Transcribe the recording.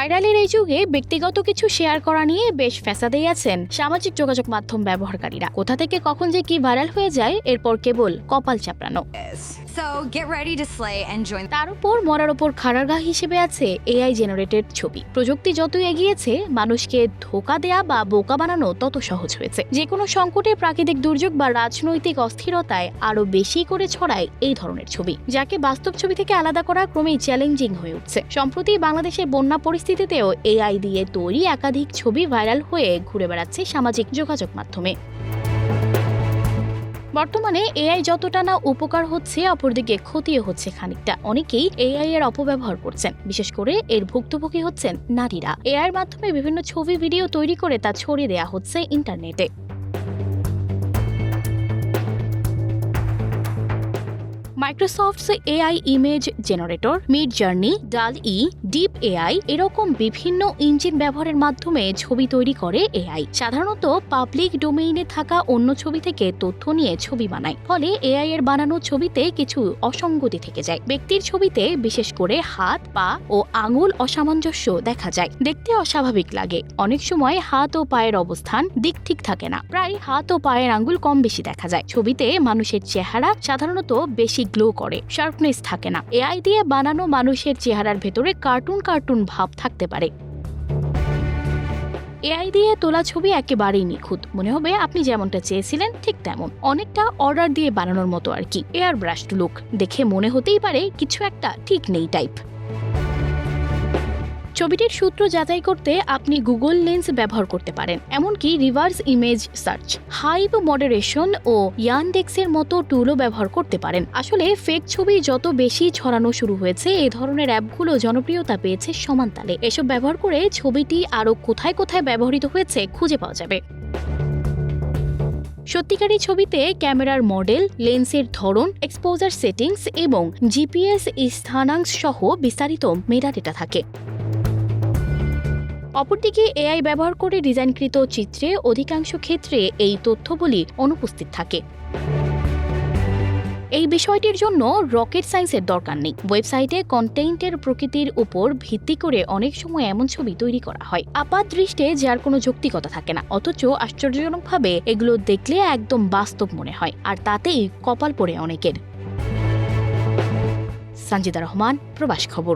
ভাইরালের এই যুগে ব্যক্তিগত কিছু শেয়ার করা নিয়ে বেশ ফ্যাসাদেই আছেন সামাজিক যোগাযোগ মাধ্যম ব্যবহারকারীরা। কোথা থেকে কখন যে কি ভাইরাল হয়ে যায় এরপর কেবল কপাল চাপড়ানো। So get ready to slay and join. তার উপর মরার উপর খাড়ারঘা হিসেবে আছে এআই জেনারেটেড ছবি। প্রযুক্তি যতই এগিয়েছে, মানুষকে ধোঁকা দেয়া বা বোকা বানানো তত সহজ হয়েছে। যে কোনো সংকটে, প্রাকৃতিক দুর্যোগ বা রাজনৈতিক অস্থিরতায় আরো বেশি করে ছড়ায় এই ধরনের ছবি, যাকে বাস্তব ছবি থেকে আলাদা করা ক্রমেই চ্যালেঞ্জিং হয়ে উঠছে। সম্প্রতি বাংলাদেশের বন্যা পরিস্থিতিতেও এআই দিয়ে তৈরি একাধিক ছবি ভাইরাল হয়ে ঘুরে বেড়াচ্ছে সামাজিক যোগাযোগ মাধ্যমে। বর্তমানে এআই যতটা না উপকার হচ্ছে, অপরদিকে ক্ষতিও হচ্ছে খানিকটা। অনেকেই এআই এর অপব্যবহার করছেন, বিশেষ করে এর ভুক্তভোগী হচ্ছেন নারীরা। এআই এর মাধ্যমে বিভিন্ন ছবি ভিডিও তৈরি করে তা ছড়িয়ে দেওয়া হচ্ছে ইন্টারনেটে। Microsoft's AI image generator, Midjourney, DALL-E, deep AI এরকম বিভিন্ন ইঞ্জিন ব্যবহারের মাধ্যমে ছবি তৈরি করে এআই। সাধারণত পাবলিক ডোমেইনে থাকা অন্য ছবি থেকে তথ্য নিয়ে ছবি বানায়, ফলে এআই এর বানানো ছবিতে কিছু অসঙ্গতি থেকে যায়। ব্যক্তির ছবিতে বিশেষ করে হাত, পা ও আঙুল অসামঞ্জস্য দেখা যায়, দেখতে অস্বাভাবিক লাগে। অনেক সময় হাত ও পায়ের অবস্থান দিক ঠিক থাকে না, প্রায় হাত ও পায়ের আঙুল কম বেশি দেখা যায়। ছবিতে মানুষের চেহারা সাধারণত বেশি গ্লো করে, শার্পনেস থাকে না। এআই দিয়ে বানানো মানুষের চেহারার ভেতরে কার্টুন কার্টুন ভাব থাকতে পারে। এআই দিয়ে তোলা ছবি একেবারেই নিখুঁত, মনে হবে আপনি যেমনটা চেয়েছিলেন ঠিক তেমন, অনেকটা অর্ডার দিয়ে বানানোর মতো আর কি। এয়ার ব্রাশড লুক, দেখে মনে হতেই পারে কিছু একটা ঠিক নেই টাইপ। ছবিটির সূত্র যাচাই করতে আপনি গুগল লেন্স ব্যবহার করতে পারেন, এমনকি reverse image search, Hive Moderation ও ইয়ানডেক্সের মতো টুলও ব্যবহার করতে পারেন। আসলে ফেক ছবি যত বেশি ছড়ানো শুরু হয়েছে, এই ধরনের অ্যাপগুলো জনপ্রিয়তা পেয়েছে সমান তালে। এসব ব্যবহার করে ছবিটি আরও কোথায় কোথায় ব্যবহৃত হয়েছে খুঁজে পাওয়া যাবে। সত্যিকারী ছবিতে ক্যামেরার মডেল, লেন্সের ধরন, এক্সপোজার সেটিংস এবং জিপিএস স্থানাঙ্ক সহ বিস্তারিত মেটাডেটা থাকে। অপরদিকে এআই ব্যবহার করে ডিজাইনকৃত চিত্রে অধিকাংশ ক্ষেত্রে এই তথ্যগুলি অনুপস্থিত থাকে। এই বিষয়টির জন্য রকেট সায়েন্সের দরকার নেই। ওয়েবসাইটে কন্টেন্টের প্রকৃতির উপর ভিত্তি করে অনেক সময় এমন ছবি তৈরি করা হয় আপাত দৃষ্টে যার কোনো যৌক্তিকতা থাকে না, অথচ আশ্চর্যজনকভাবে এগুলো দেখলে একদম বাস্তব মনে হয়, আর তাতেই কপাল পড়ে অনেকের। সঞ্জিদা রহমান, প্রবাস খবর।